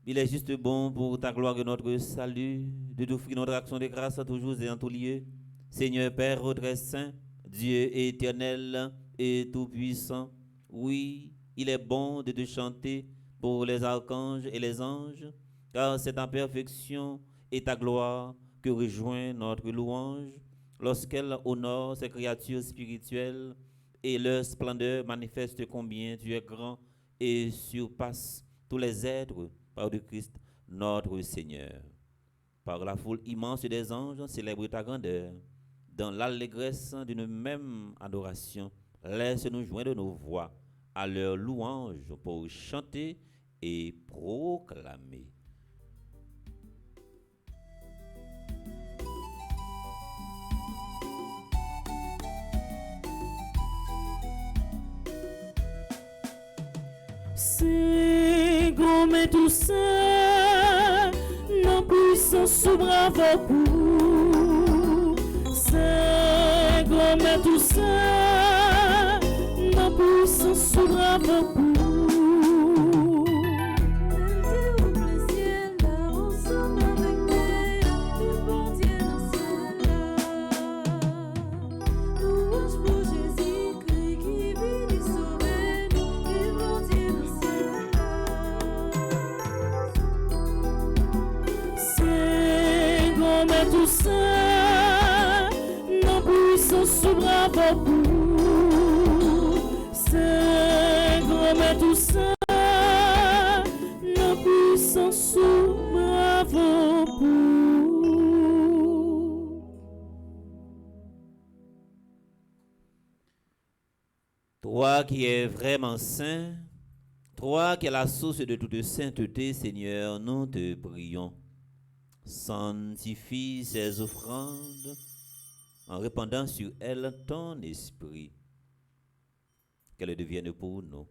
il est juste bon pour ta gloire et notre salut de t'offrir notre action de grâce à toujours et en tout lieu. Seigneur Père très saint, Dieu éternel et tout-puissant, oui, il est bon de te chanter pour les archanges et les anges, car c'est en perfection et ta gloire que rejoint notre louange lorsqu'elle honore ces créatures spirituelles et leur splendeur manifeste combien tu es grand et surpasse tous les êtres par le Christ notre Seigneur. Par la foule immense des anges, célèbre ta grandeur. Dans l'allégresse d'une même adoration, laisse-nous joindre nos voix à leur louange pour chanter et proclamer. C'est grand mais tout ça, non puissance sous bravo pour. C'est grand mais tout ça, non puissance sous bravo pour. Tout ça, non puissance sous bravo pour. C'est grand mais tout ça, non puissance sous bravo pour. Toi qui es vraiment saint, toi qui es la source de toute sainteté, Seigneur, nous te prions. Sanctifie ces offrandes en répandant sur elles ton esprit, qu'elles deviennent pour nous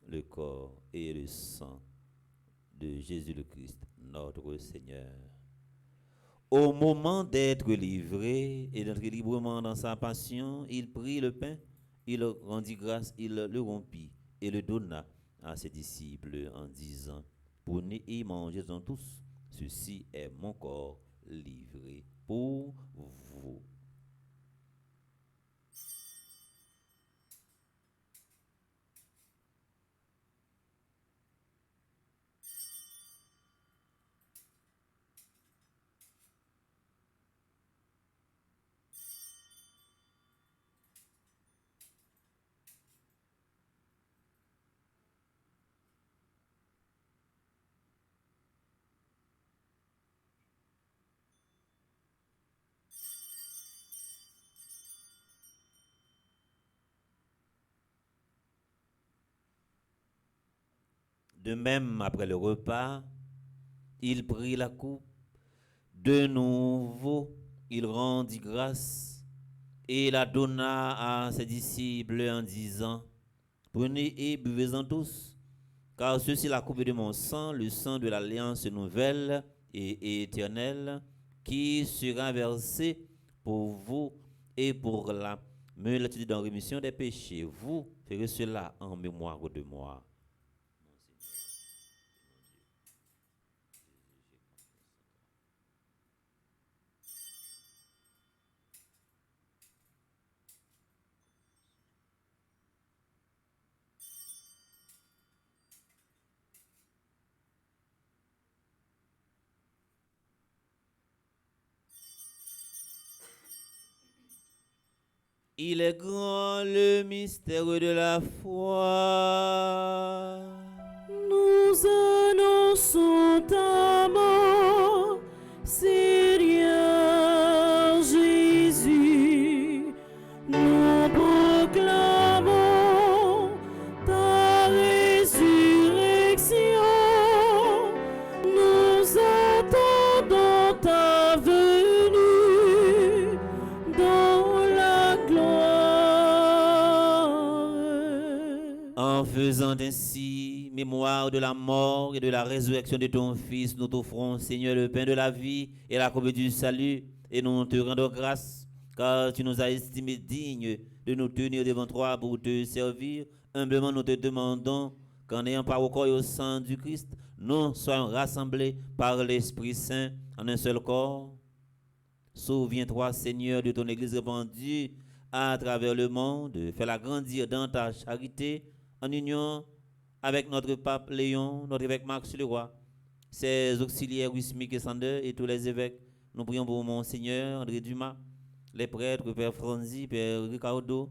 le corps et le sang de Jésus le Christ, notre Seigneur. Au moment d'être livré et d'entrer librement dans sa passion, il prit le pain, il rendit grâce, il le rompit et le donna à ses disciples en disant, prenez et mangez-en tous. Ceci est mon corps livré pour vous. De même, après le repas, il prit la coupe. De nouveau, il rendit grâce et la donna à ses disciples en disant, prenez et buvez-en tous, car ceci est la coupe de mon sang, le sang de l'alliance nouvelle et éternelle, qui sera versé pour vous et pour la multitude en rémission des péchés. Vous ferez cela en mémoire de moi. Il est grand le mystère de la foi. Nous annonçons ta mort, Seigneur Jésus. Nous proclamons ta résurrection. Nous attendons ta venue dans la gloire. En faisant ainsi mémoire de la mort et de la résurrection de ton Fils, nous t'offrons, Seigneur, le pain de la vie et la coupe du salut, et nous te rendons grâce, car tu nous as estimés dignes de nous tenir devant toi pour te servir. Humblement, nous te demandons qu'en ayant par au corps et au sang du Christ, nous soyons rassemblés par l'Esprit Saint en un seul corps. Souviens-toi, Seigneur, de ton Église répandue à travers le monde, fais-la grandir dans ta charité, en union avec notre pape Léon, notre évêque Max le roi, ses auxiliaires Wismic et Sander et tous les évêques. Nous prions pour Monseigneur André Dumas, les prêtres, Père Franzi, Père Ricardo,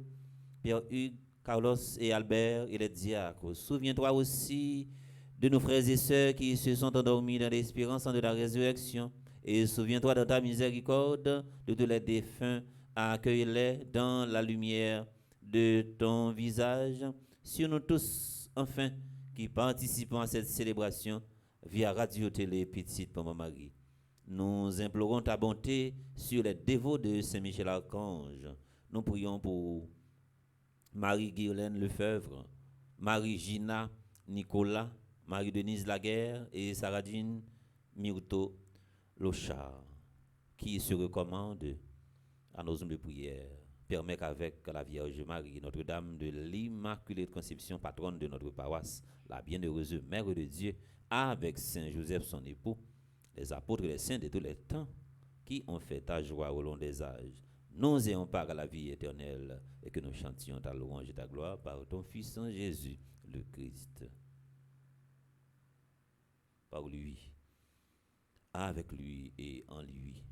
Père Hugues, Carlos et Albert et les diacres. Souviens-toi aussi de nos frères et sœurs qui se sont endormis dans l'espérance de la résurrection. Et souviens-toi de ta miséricorde de tous les défunts, accueille-les dans la lumière de ton visage. Sur nous tous, enfin, qui participons à cette célébration via Radio-Télé Petite Maman Marie. Nous implorons ta bonté sur les dévots de Saint-Michel-Archange. Nous prions pour Marie-Guirlaine Lefebvre, Marie-Gina Nicolas, Marie-Denise Laguerre et Saradine Myrto Lochard, qui se recommandent à nos hommes de prière. Permet qu'avec la Vierge Marie, Notre-Dame de l'Immaculée Conception, patronne de notre paroisse, la bienheureuse Mère de Dieu, avec Saint Joseph son époux, les apôtres et les saints de tous les temps, qui ont fait ta joie au long des âges, nous ayons part à la vie éternelle et que nous chantions ta louange et ta gloire par ton Fils Saint Jésus, le Christ. Par lui, avec lui et en lui.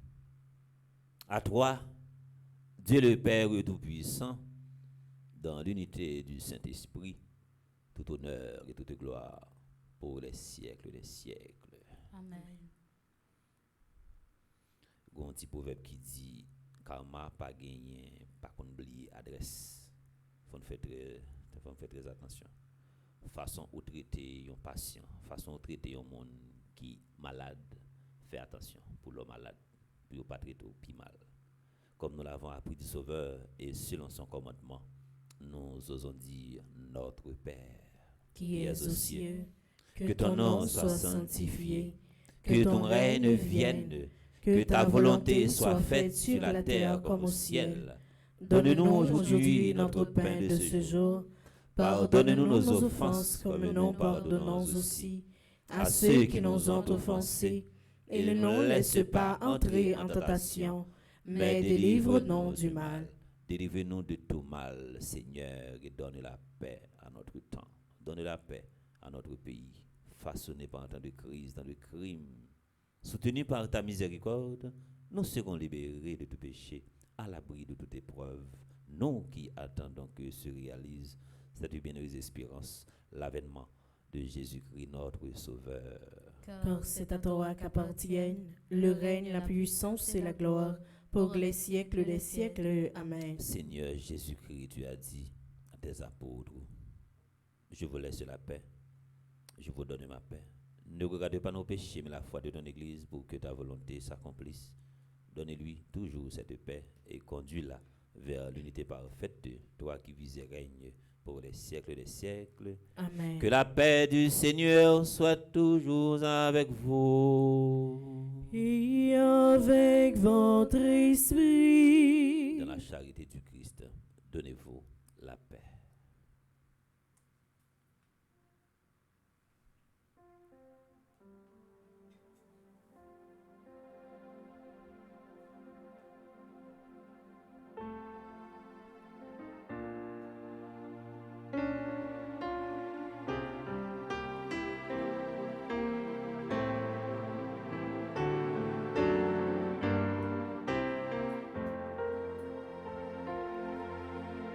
À toi, Dieu le Père Tout-Puissant, dans l'unité du Saint-Esprit, tout honneur et toute gloire pour les siècles des siècles. Amen. Il y a un petit proverbe qui dit karma pas gagné, pas qu'on oublie adresse. Faut faire très attention. Façon où traiter un patient, façon où traiter un monde qui malade, fais attention pour le malade, pour ne pas traiter au plus mal. Comme nous l'avons appris du Sauveur et selon son commandement, nous osons dire notre Père, qui es aux cieux, que ton nom soit sanctifié, que ton règne vienne, que ta volonté soit faite sur la terre comme au ciel. Donne-nous aujourd'hui notre pain de ce jour. Pardonne-nous nos offenses comme nous pardonnons aussi à ceux qui nous ont offensés. Et ne nous laisse pas entrer en tentation, mais délivre-nous du mal. Délivre-nous de tout mal, Seigneur, et donne la paix à notre temps. Donne la paix à notre pays, façonné par un temps de crise, dans le crime. Soutenu par ta miséricorde, nous serons libérés de tout péché, à l'abri de toute épreuve. Nous qui attendons que se réalise cette bienheureuse espérance, l'avènement de Jésus-Christ, notre Sauveur. Car c'est à toi qu'appartiennent le règne, la puissance et la gloire pour les siècles des siècles. Amen. Seigneur Jésus-Christ, tu as dit à tes apôtres, je vous laisse la paix, je vous donne ma paix. Ne regarde pas nos péchés, mais la foi de ton Église pour que ta volonté s'accomplisse. Donne-lui toujours cette paix et conduis-la vers l'unité parfaite de toi qui vis et règnes pour les siècles des siècles. Amen. Que la paix du Seigneur soit toujours avec vous. Et avec votre esprit. Dans la charité du Christ, donnez-vous la paix.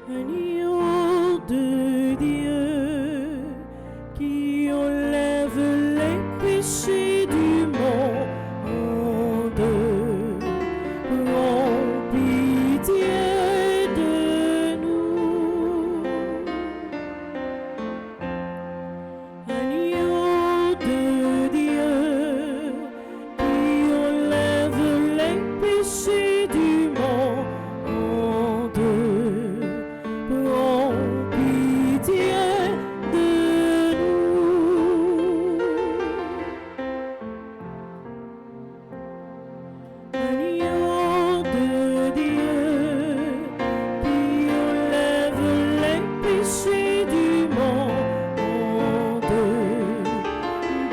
Agneau de Dieu qui enlève les péchés du monde, prends pitié de nous. Agneau de Dieu qui enlève les péchés du monde, prends pitié de nous. Agneau de Dieu qui enlève les péchés du monde,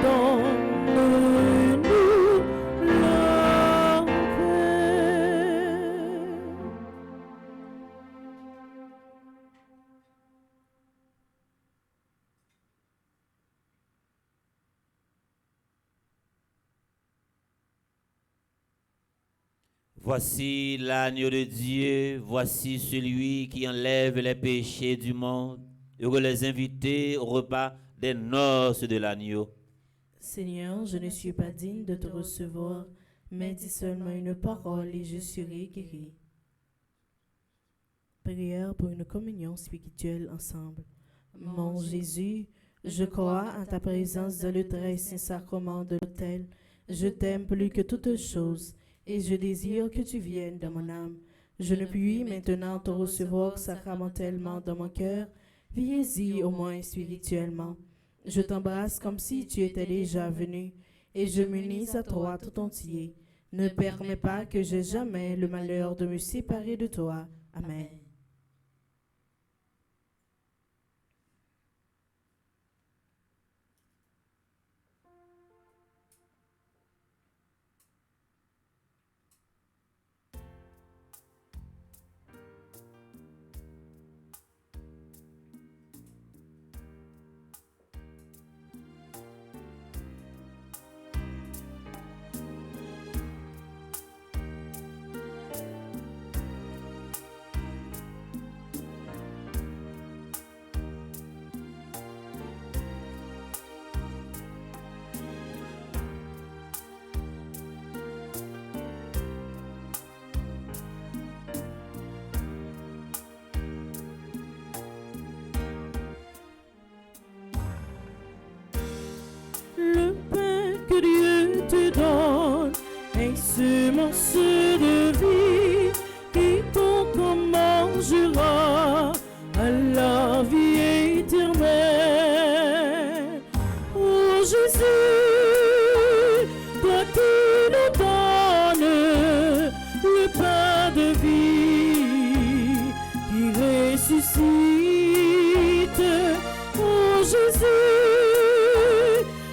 donne-nous la paix. Voici l'agneau de Dieu, voici celui qui enlève les péchés du monde. Heureux les invités au repas des noces de l'agneau. Seigneur, je ne suis pas digne de te recevoir, mais dis seulement une parole et je serai guéri. Prière pour une communion spirituelle ensemble. Mon Jésus, je crois en ta présence dans le très saint sacrement de l'autel. Je t'aime plus que toutes choses et je désire que tu viennes dans mon âme. Je ne puis maintenant te recevoir sacramentellement dans mon cœur. Viens-y au moins spirituellement. Je t'embrasse comme si tu étais déjà venu et je m'unis à toi tout entier. Ne permets pas que j'aie jamais le malheur de me séparer de toi. Amen. Le pain que Dieu te donne est semence de vie, quiconque en mangera à la vie éternelle. Oh Jésus, toi qui nous donnes le pain de vie qui ressuscite. Oh Jésus,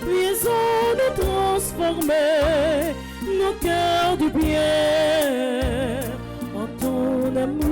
viens-en nous transformer nos cœurs de pierre en ton amour.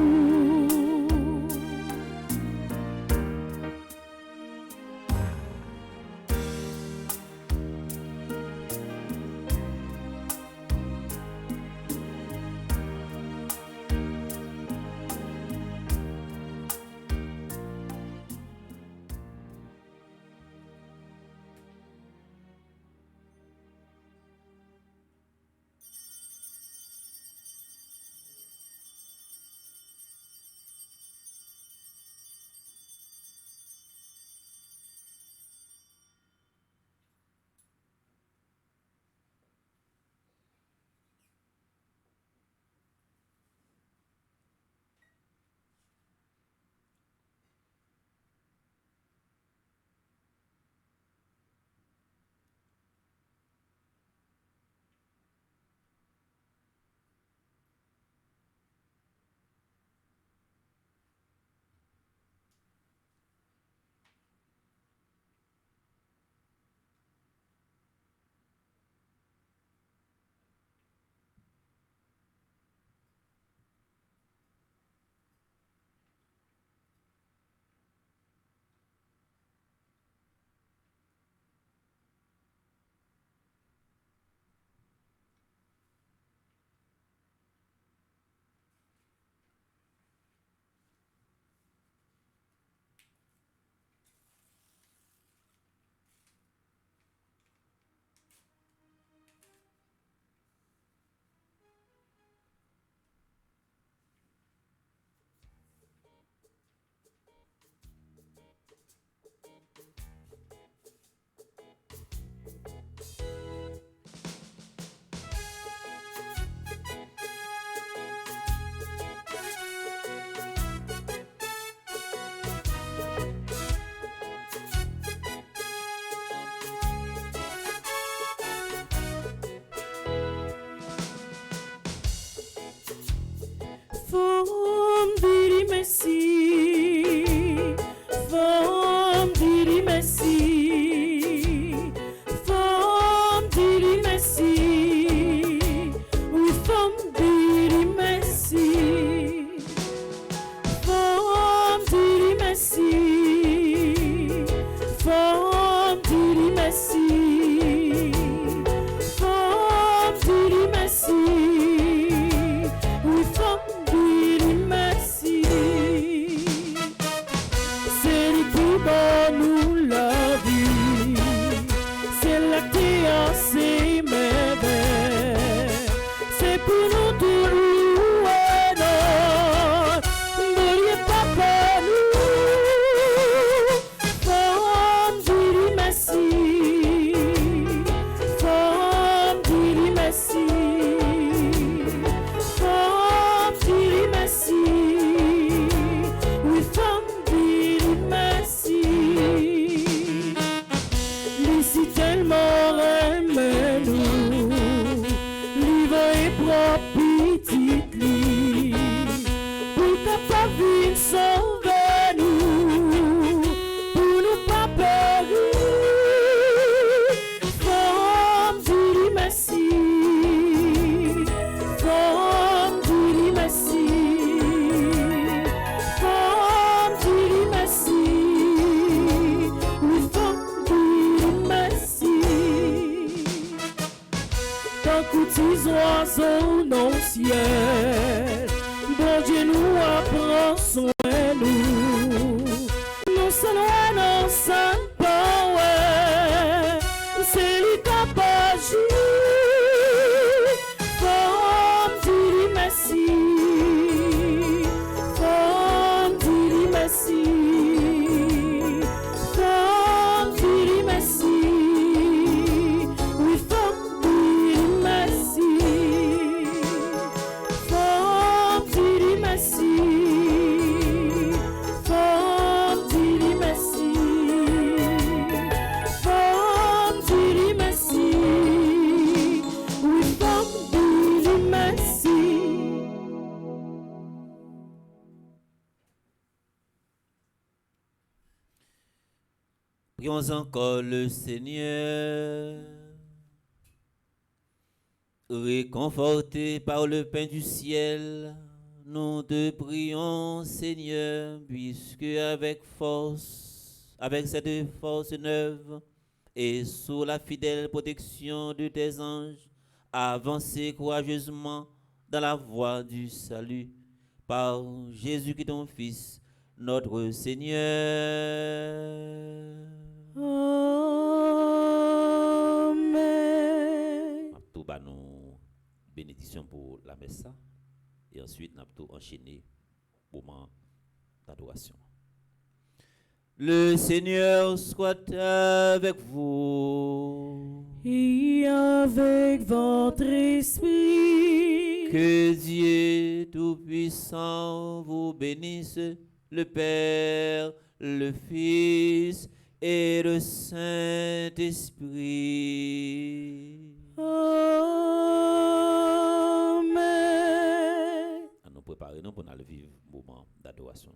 Prions encore le Seigneur. Réconfortés par le pain du ciel, nous te prions, Seigneur, puisque avec cette force neuve et sous la fidèle protection de tes anges, avancez courageusement dans la voie du salut, par Jésus-Christ ton Fils, notre Seigneur. Amen. Tout bas nous bénédiction pour la messe et ensuite nous avons enchaîné moment d'adoration. Le Seigneur soit avec vous. Et avec votre esprit. Que Dieu Tout-Puissant vous bénisse, le Père, le Fils et le Saint-Esprit. Amen. À nous préparer pour nous vivre un moment d'adoration.